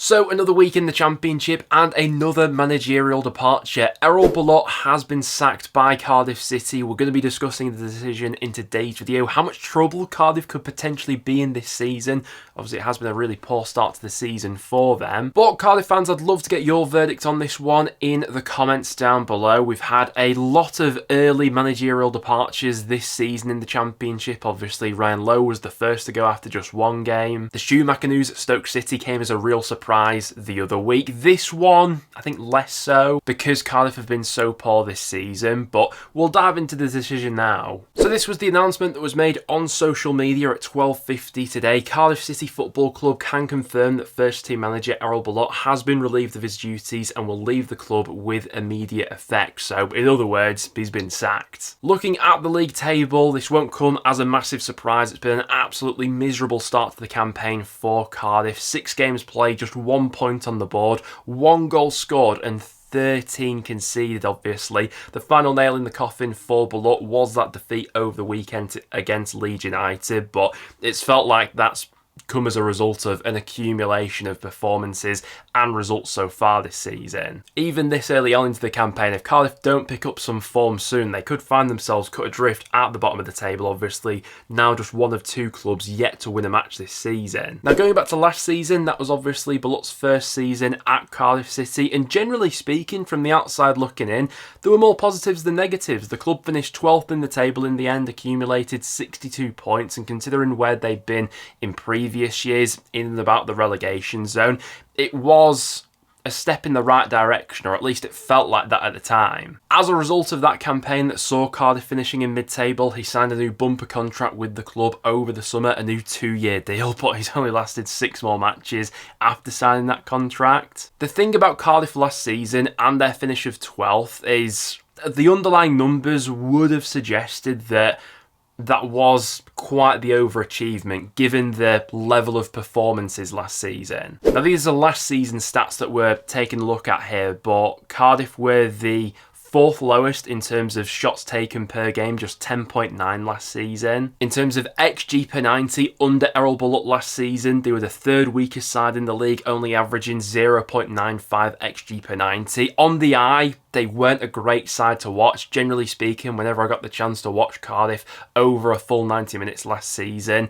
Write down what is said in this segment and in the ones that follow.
So another week in the Championship and another managerial departure. Erol Bulut has been sacked by Cardiff City. We're going to be discussing the decision in today's video. How much trouble Cardiff could potentially be in this season. Obviously it has been a really poor start to the season for them. But Cardiff fans, I'd love to get your verdict on this one in the comments down below. We've had a lot of early managerial departures this season in the Championship. Obviously Ryan Lowe was the first to go after just one game. The Schumacher news at Stoke City came as a real surprise the other week. This one, I think less so, because Cardiff have been so poor this season, but we'll dive into the decision now. So this was the announcement that was made on social media at 12:50 today. Cardiff City Football Club can confirm that first team manager Erol Bulut has been relieved of his duties and will leave the club with immediate effect. So in other words, he's been sacked. Looking at the league table, this won't come as a massive surprise. It's been an absolutely miserable start to the campaign for Cardiff. 6 games played, just 1 point on the board, 1 goal scored and 13 conceded, obviously. The final nail in the coffin for Bulut was that defeat over the weekend against Leeds United, but it's felt like that's come as a result of an accumulation of performances and results so far this season. Even this early on into the campaign, if Cardiff don't pick up some form soon, they could find themselves cut adrift at the bottom of the table. Obviously, now just one of 2 clubs yet to win a match this season. Now, going back to last season, that was obviously Bulut's first season at Cardiff City, and generally speaking, from the outside looking in, there were more positives than negatives. The club finished 12th in the table in the end, accumulated 62 points, and considering where they'd been in previous years in and about the relegation zone, it was a step in the right direction, or at least it felt like that at the time. As a result of that campaign that saw Cardiff finishing in mid-table, he signed a new bumper contract with the club over the summer, a new 2-year deal, but he's only lasted 6 more matches after signing that contract. The thing about Cardiff last season and their finish of 12th is the underlying numbers would have suggested that was quite the overachievement given the level of performances last season. Now these are last season stats that we're taking a look at here, but Cardiff were the 4th lowest in terms of shots taken per game, just 10.9 last season. In terms of XG per 90, under Erol Bulut last season, they were the 3rd weakest side in the league, only averaging 0.95 XG per 90. On the eye, they weren't a great side to watch. Generally speaking, whenever I got the chance to watch Cardiff over a full 90 minutes last season,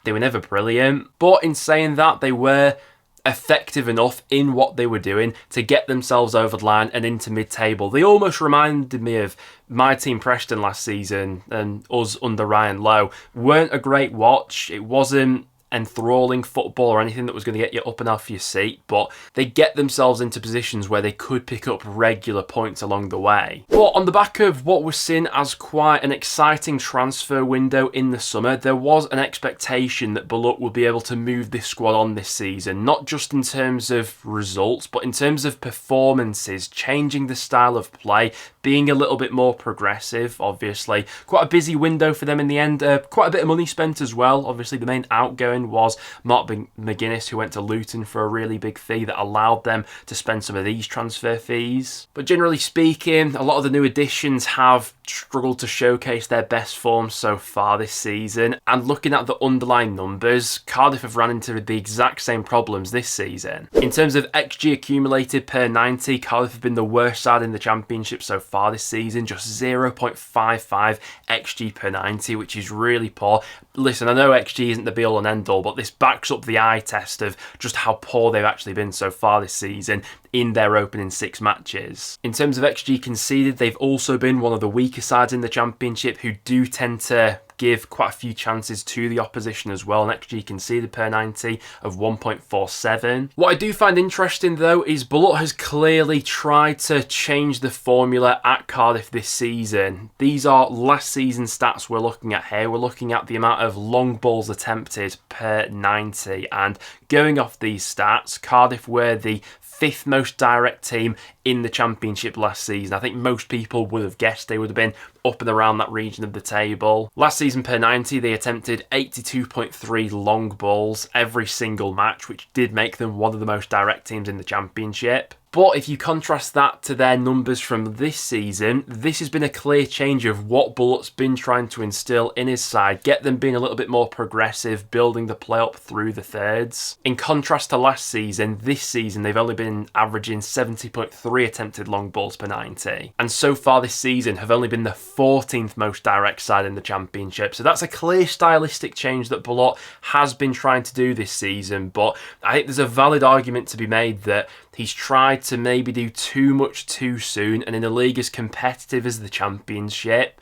they were never brilliant. But in saying that, they were effective enough in what they were doing to get themselves over the line and into mid-table. They almost reminded me of my team Preston last season and us under Ryan Lowe. Weren't a great watch. It wasn't enthralling football or anything that was going to get you up and off your seat, but they get themselves into positions where they could pick up regular points along the way. But on the back of what was seen as quite an exciting transfer window in the summer, there was an expectation that Bulut would be able to move this squad on this season, not just in terms of results, but in terms of performances, changing the style of play, being a little bit more progressive. Obviously, quite a busy window for them in the end, quite a bit of money spent as well. Obviously, the main outgoing was Mark McGuinness, who went to Luton for a really big fee that allowed them to spend some of these transfer fees. But generally speaking, a lot of the new additions have struggled to showcase their best form so far this season. And looking at the underlying numbers, Cardiff have ran into the exact same problems this season. In terms of XG accumulated per 90, Cardiff have been the worst side in the Championship so far this season, just 0.55 XG per 90, which is really poor. Listen, I know XG isn't the be-all and end-all, but this backs up the eye test of just how poor they've actually been so far this season in their opening 6 matches. In terms of XG conceded, they've also been one of the weaker sides in the Championship, who do tend to give quite a few chances to the opposition as well. An XG conceded per 90 of 1.47. What I do find interesting though is Bulut has clearly tried to change the formula at Cardiff this season. These are last season stats we're looking at here. We're looking at the amount of long balls attempted per 90, and going off these stats, Cardiff were the 5th most direct team in the Championship last season. I think most people would have guessed they would have been up and around that region of the table. Last season per 90, they attempted 82.3 long balls every single match, which did make them one of the most direct teams in the Championship. But if you contrast that to their numbers from this season, this has been a clear change of what Bulut's been trying to instill in his side, get them being a little bit more progressive, building the play up through the thirds. In contrast to last season, this season they've only been averaging 70.3 attempted long balls per 90. And so far this season have only been the 14th most direct side in the Championship. So that's a clear stylistic change that Bulut has been trying to do this season. But I think there's a valid argument to be made that he's tried to maybe do too much too soon, and in a league as competitive as the Championship,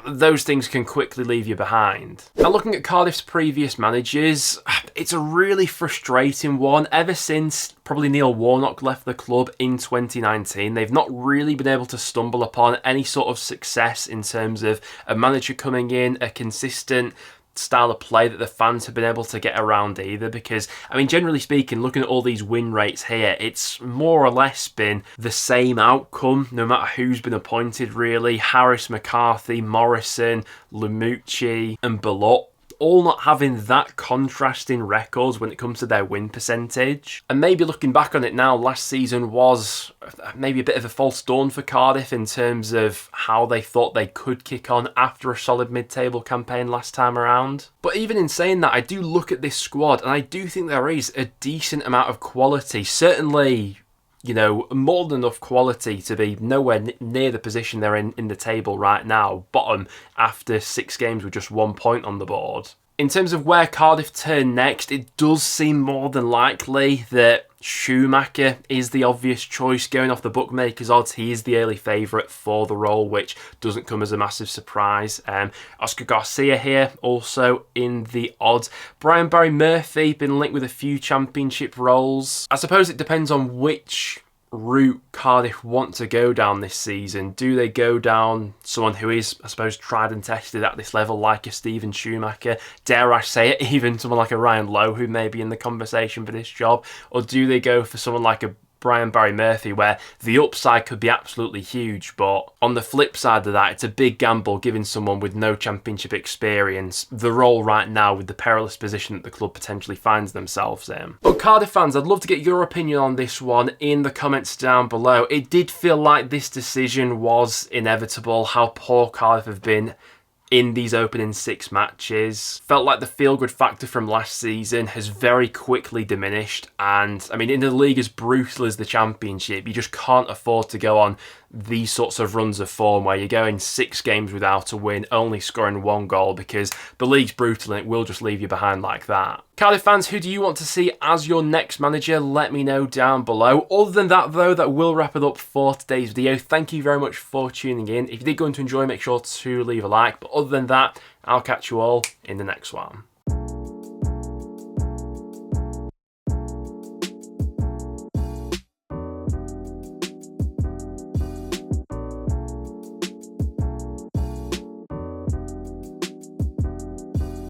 those things can quickly leave you behind. Now, looking at Cardiff's previous managers, it's a really frustrating one. Ever since probably Neil Warnock left the club in 2019, they've not really been able to stumble upon any sort of success in terms of a manager coming in, a consistent style of play that the fans have been able to get around either, because I mean, generally speaking, looking at all these win rates here, it's more or less been the same outcome no matter who's been appointed really. Harris, McCarthy, Morrison, Lamucci and Bulut all not having that contrasting records when it comes to their win percentage. And maybe looking back on it now, last season was maybe a bit of a false dawn for Cardiff in terms of how they thought they could kick on after a solid mid-table campaign last time around. But even in saying that, I do look at this squad and I do think there is a decent amount of quality. Certainly, you know, more than enough quality to be nowhere near the position they're in the table right now, bottom after 6 games with just 1 point on the board. In terms of where Cardiff turn next, it does seem more than likely that Schumacher is the obvious choice. Going off the bookmakers' odds, he is the early favourite for the role, which doesn't come as a massive surprise. Oscar Garcia here, also in the odds. Brian Barry Murphy, been linked with a few Championship roles. I suppose it depends on which route Cardiff want to go down this season. Do they go down someone who is, I suppose, tried and tested at this level, like a Steven Schumacher, dare I say it, even someone like a Ryan Lowe who may be in the conversation for this job, or do they go for someone like a Brian Barry Murphy, where the upside could be absolutely huge, but on the flip side of that, it's a big gamble giving someone with no Championship experience the role right now with the perilous position that the club potentially finds themselves in. But Cardiff fans, I'd love to get your opinion on this one in the comments down below. It did feel like this decision was inevitable, how poor Cardiff have been in these opening 6 matches. Felt like the feel-good factor from last season has very quickly diminished, and I mean, in a league as brutal as the Championship, you just can't afford to go on these sorts of runs of form where you're going 6 games without a win, only scoring 1 goal, because the league's brutal and it will just leave you behind like that. Cardiff fans, who do you want to see as your next manager? Let me know down below. Other than that though, that will wrap it up for today's video. Thank you very much for tuning in. If you did go on to enjoy, make sure to leave a like. But other than that, I'll catch you all in the next one.